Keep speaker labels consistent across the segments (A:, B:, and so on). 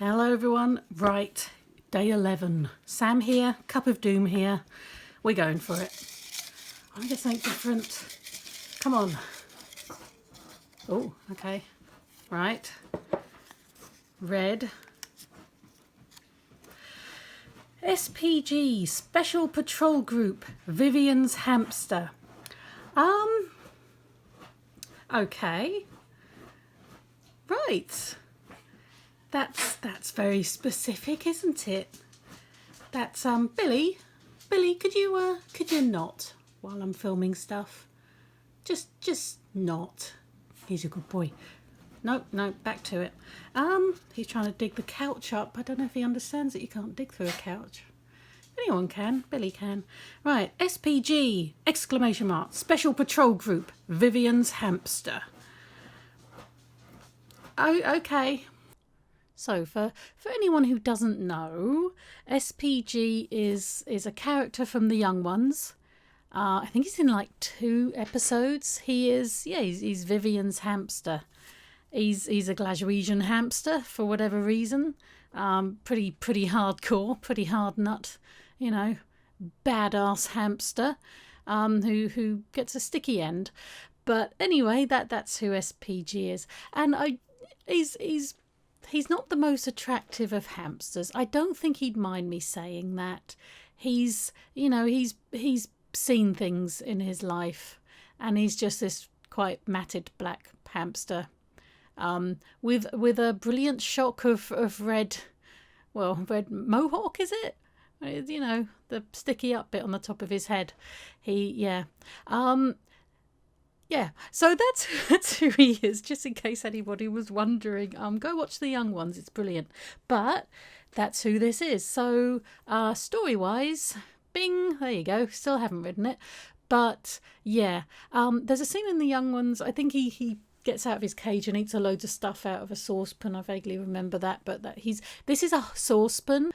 A: Hello everyone. Right, day 11. Sam here, Cup of Doom here. We're going for it. I want to get something different. Come on. Oh, okay. Right. Red. SPG, Special Patrol Group, Vivian's Hamster. Okay. Right. That's very specific, isn't it? That's Billy. Billy, could you not while I'm filming stuff? Just not. He's a good boy. No, back to it. He's trying to dig the couch up. I don't know if he understands that you can't dig through a couch. Anyone can. Billy can. Right, SPG, exclamation mark, Special Patrol Group, Vivian's Hamster. Oh, okay. So for anyone who doesn't know, SPG is a character from The Young Ones. I think he's in like 2 episodes. He's Vivian's hamster. He's a Glaswegian hamster for whatever reason. Pretty hardcore, pretty hard nut, badass hamster, who gets a sticky end. But anyway, that's who SPG is, and he's not the most attractive of hamsters. I don't think he'd mind me saying that. He's seen things in his life, and he's just this quite matted black hamster, with a brilliant shock of red mohawk, is it? The sticky up bit on the top of his head. So that's who he is, just in case anybody was wondering. Go watch The Young Ones, it's brilliant. But that's who this is. So story-wise, bing, there you go. Still haven't written it. But yeah, there's a scene in The Young Ones. I think he gets out of his cage and eats a load of stuff out of a saucepan. I vaguely remember that. But this is a saucepan.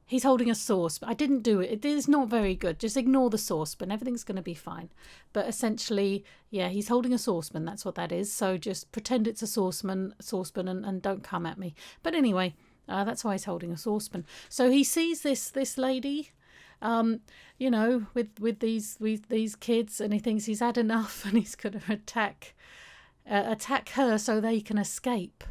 A: He's holding a saucepan. I didn't do it. It is not very good. Just ignore the saucepan. Everything's going to be fine. But essentially, yeah, he's holding a saucepan. That's what that is. So just pretend it's a saucepan and don't come at me. But anyway, that's why he's holding a saucepan. So he sees this lady, with these kids, and he thinks he's had enough, and he's going to attack her so they can escape.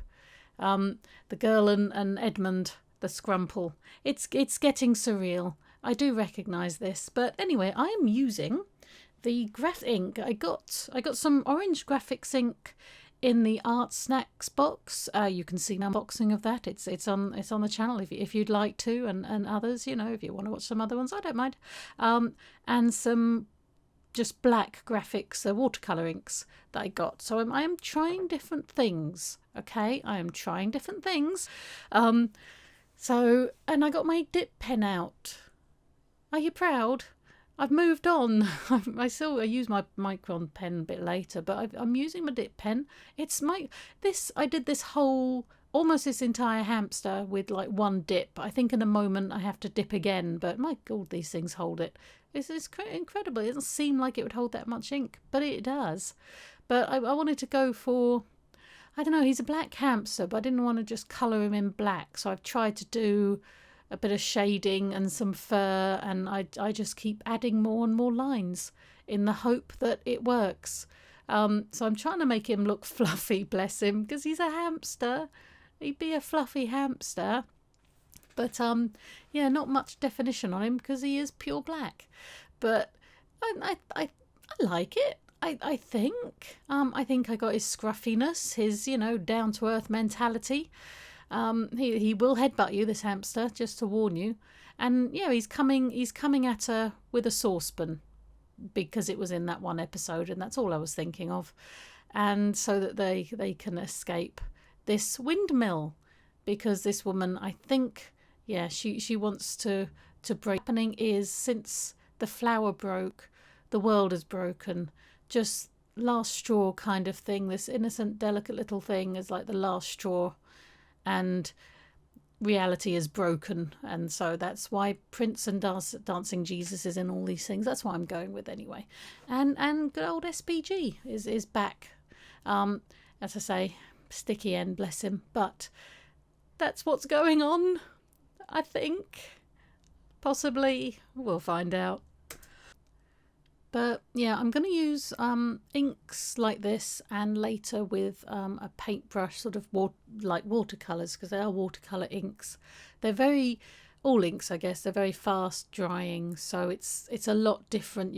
A: The girl and Edmund, the Scrumple. It's getting surreal. I do recognise this, but anyway, I am using the graph ink. I got some orange graphics ink in the Art Snacks box. You can see an unboxing of that. It's on the channel if you'd like to, and others. If you want to watch some other ones, I don't mind. And some just black graphics, watercolour inks that I got. So I am trying different things. Okay, I am trying different things. And I got my dip pen out. Are you proud? I've moved on. I use my Micron pen a bit later, but I'm using my dip pen. I did this almost this entire hamster with like one dip. I think in a moment I have to dip again, but my God, these things hold it. It's incredible. It doesn't seem like it would hold that much ink, but it does. But I wanted to go for, I don't know, he's a black hamster, but I didn't want to just colour him in black. So I've tried to do a bit of shading and some fur, and I just keep adding more and more lines in the hope that it works. So I'm trying to make him look fluffy, bless him, because he's a hamster. He'd be a fluffy hamster. But not much definition on him because he is pure black. But I like it. I think I got his scruffiness, his down to earth mentality. He will headbutt you, this hamster, just to warn you. And he's coming at her with a saucepan because it was in that one episode, and that's all I was thinking of. And so that they can escape this windmill, because this woman, I think, she wants to break. Happening is, since the flower broke, the world has broken. Just last straw kind of thing. This innocent, delicate little thing is like the last straw, and reality is broken. And so that's why Prince and Dancing Jesus is in all these things. That's what I'm going with anyway. And good old SPG is back. As I say, sticky end, bless him. But that's what's going on, I think. Possibly. We'll find out. But yeah, I'm going to use inks like this, and later with a paintbrush, sort of like watercolours, because they are watercolour inks. They're very, all inks I guess, they're very fast drying, so it's a lot different.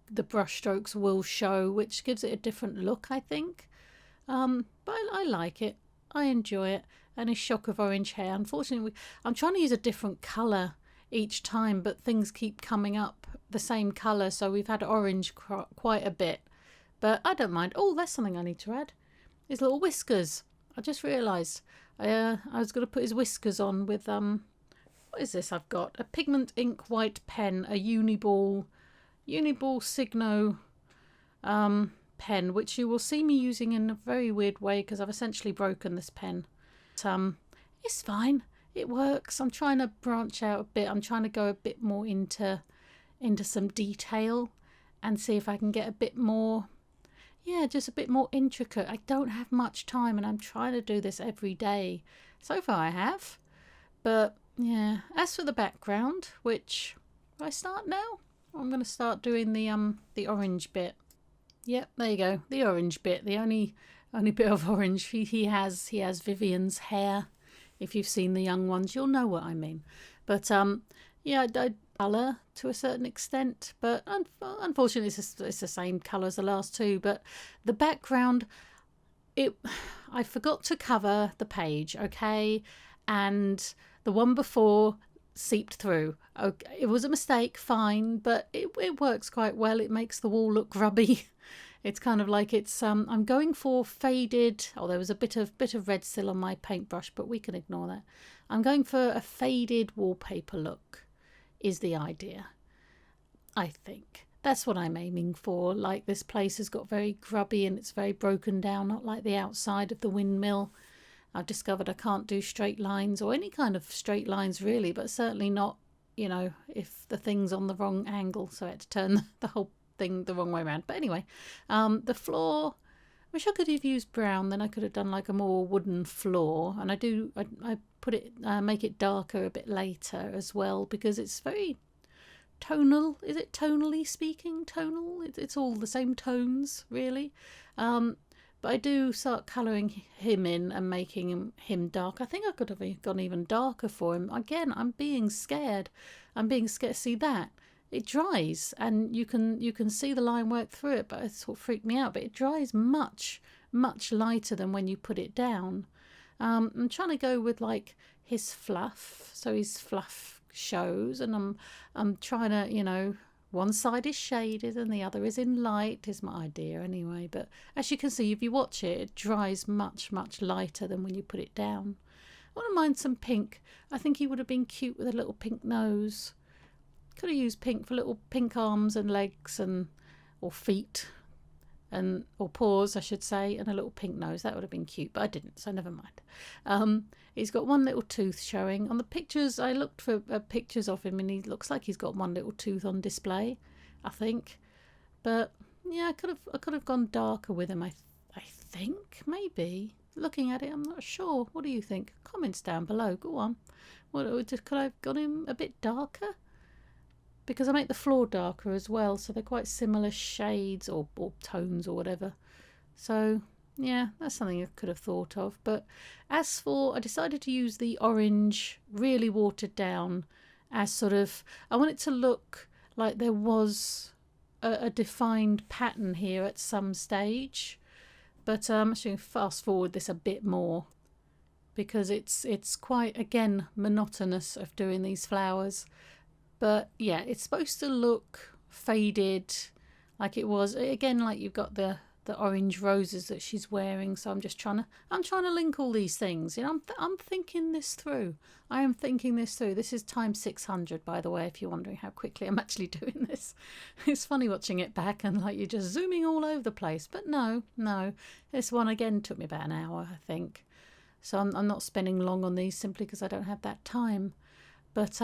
A: The brush strokes will show, which gives it a different look, I think. But I like it. I enjoy it. And a shock of orange hair. Unfortunately, I'm trying to use a different colour each time, but things keep coming up the same colour, so we've had orange quite a bit, but I don't mind. Oh, that's something I need to add, his little whiskers. I just realised I was going to put his whiskers on with what is this I've got? A pigment ink white pen, a Uniball Signo pen, which you will see me using in a very weird way because I've essentially broken this pen. But, it's fine, it works. I'm trying to branch out a bit. I'm trying to go a bit more into some detail and see if I can get a bit more, just a bit more intricate. I don't have much time, and I'm trying to do this every day. So far I have, but yeah. As for the background, which I start now, I'm going to start doing the orange bit. Yep, there you go, the orange bit, the only bit of orange he has Vivian's hair. If you've seen the young ones, you'll know what I mean. But yeah, I colour to a certain extent, but unfortunately it's the same colour as the last two. But the background, I forgot to cover the page, okay, and the one before seeped through. Okay, it was a mistake, fine, but it works quite well. It makes the wall look grubby. It's kind of like it's I'm going for faded. Oh, there was a bit of red still on my paintbrush, but we can ignore that. I'm going for a faded wallpaper look is the idea. I think that's what I'm aiming for. Like, this place has got very grubby and it's very broken down, not like the outside of the windmill. I've discovered I can't do straight lines, or any kind of straight lines really, but certainly not, if the thing's on the wrong angle, so I had to turn the whole thing the wrong way around. But anyway, the floor, wish I could have used brown, then I could have done like a more wooden floor. And I put it make it darker a bit later as well, because it's very tonal. Is it tonally speaking? Tonal? It's all the same tones really. But I do start colouring him in and making him dark. I think I could have gone even darker for him. Again, I'm being scared. See that? It dries, and you can see the line work through it, but it sort of freaked me out. But it dries much lighter than when you put it down. I'm trying to go with like his fluff, so his fluff shows, and I'm trying to, one side is shaded and the other is in light, is my idea anyway. But as you can see, if you watch it, it dries much lighter than when you put it down. I wouldn't mind some pink. I think he would have been cute with a little pink nose. Could have used pink for little pink arms and legs or feet or paws, I should say, and a little pink nose. That would have been cute, but I didn't, so never mind. He's got one little tooth showing. On the pictures, I looked for pictures of him, and he looks like he's got one little tooth on display, I think. But yeah, I could have gone darker with him. I think maybe. Looking at it, I'm not sure. What do you think? Comments down below. Go on. Could I have got him a bit darker? Because I make the floor darker as well, so they're quite similar shades or tones or whatever. So yeah, that's something I could have thought of. But as for, I decided to use the orange, really watered down, as sort of, I want it to look like there was a defined pattern here at some stage. But I'm actually going to fast forward this a bit more, because it's quite, again, monotonous of doing these flowers. But yeah, it's supposed to look faded, like it was. Again, like you've got the orange roses that she's wearing. So I'm trying to link all these things. I'm thinking this through. I am thinking this through. This is times 600, by the way, if you're wondering how quickly I'm actually doing this. It's funny watching it back and like you're just zooming all over the place. But no, this one again took me about an hour, I think. So I'm not spending long on these simply because I don't have that time. But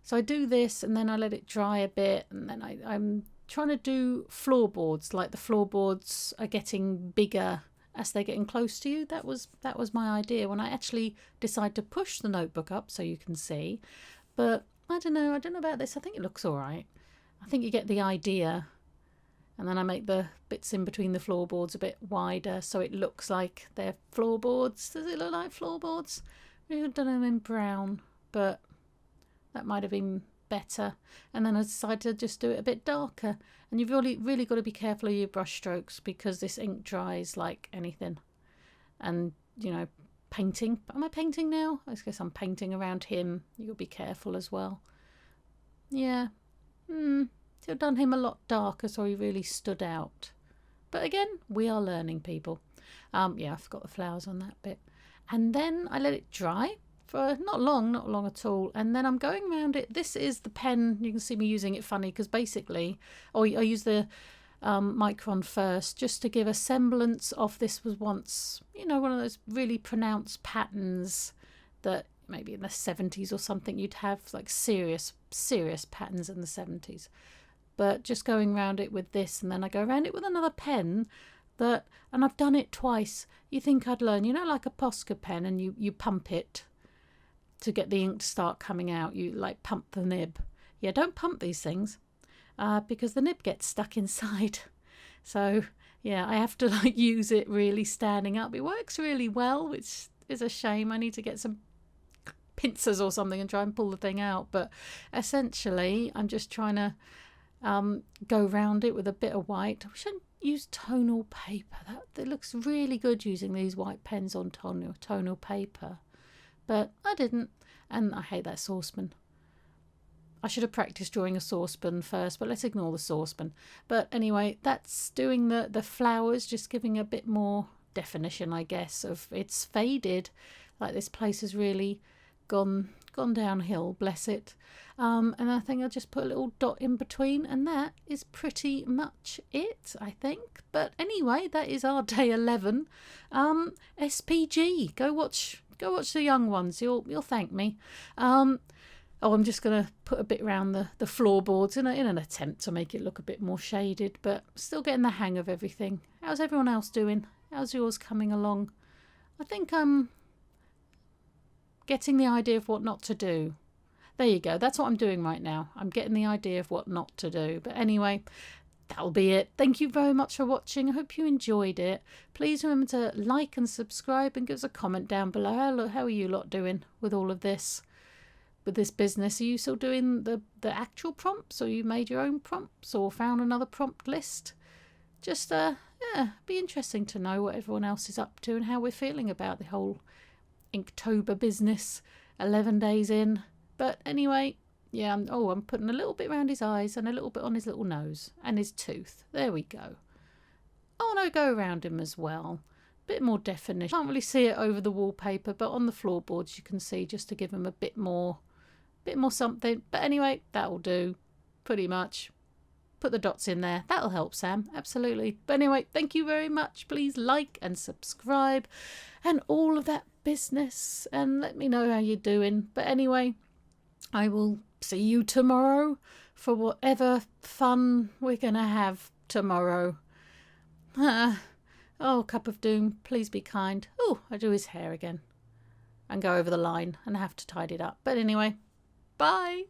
A: so I do this, and then I let it dry a bit, and then I'm trying to do floorboards. Like, the floorboards are getting bigger as they're getting close to you. That was my idea when I actually decide to push the notebook up so you can see. But I don't know about this. I think it looks all right. I think you get the idea. And then I make the bits in between the floorboards a bit wider so it looks like they're floorboards. Does it look like floorboards? We've done them in brown, but that might have been better. And then I decided to just do it a bit darker. And you've really got to be careful of your brush strokes because this ink dries like anything. And, you know, painting. Am I painting now? I guess I'm painting around him. You'll be careful as well. Yeah. Should have done him a lot darker so he really stood out. But again, we are learning, people. Yeah, I forgot the flowers on that bit. And then I let it dry for not long at all. And then I'm going around it. This is the pen. You can see me using it funny because basically, I use the Micron first just to give a semblance of this was once, you know, one of those really pronounced patterns that maybe in the 70s or something you'd have, like serious patterns in the 70s. But just going around it with this, and then I go around it with another pen that, and I've done it twice. You think I'd learn, you know, like a Posca pen, and you pump it to get the ink to start coming out. You like pump the nib. Yeah, don't pump these things because the nib gets stuck inside. So yeah, I have to like use it really standing up. It works really well, which is a shame. I need to get some pincers or something and try and pull the thing out. But essentially, I'm just trying to go round it with a bit of white. I wish I'd used tonal paper. That looks really good using these white pens on tonal paper. But I didn't, and I hate that saucepan. I should have practiced drawing a saucepan first, but let's ignore the saucepan. But anyway, that's doing the flowers, just giving a bit more definition, I guess, of it's faded. Like this place has really gone downhill, bless it. And I think I'll just put a little dot in between, and that is pretty much it, I think. But anyway, that is our day 11. SPG, go watch the young ones. You'll thank me. I'm just gonna put a bit around the floorboards in an attempt to make it look a bit more shaded, but still getting the hang of everything. How's everyone else doing? How's yours coming along? I think I'm getting the idea of what not to do. There you go. That's what I'm doing right now. I'm getting the idea of what not to do. But anyway, that'll be it. Thank you very much for watching. I hope you enjoyed it. Please remember to like and subscribe and give us a comment down below. How are you lot doing with all of this? With this business? Are you still doing the actual prompts, or you made your own prompts, or found another prompt list? Just yeah, be interesting to know what everyone else is up to and how we're feeling about the whole Inktober business 11 days in. But anyway, yeah, I'm putting a little bit around his eyes and a little bit on his little nose and his tooth. There we go. Oh, and I go around him as well. Bit more definition. Can't really see it over the wallpaper, but on the floorboards you can see, just to give him a bit more something. But anyway, that'll do pretty much. Put the dots in there. That'll help, Sam. Absolutely. But anyway, thank you very much. Please like and subscribe and all of that business, and let me know how you're doing. But anyway, I will see you tomorrow for whatever fun we're going to have tomorrow. Oh, Cup of Doom, please be kind. Oh, I do his hair again and go over the line and have to tidy it up. But anyway, bye.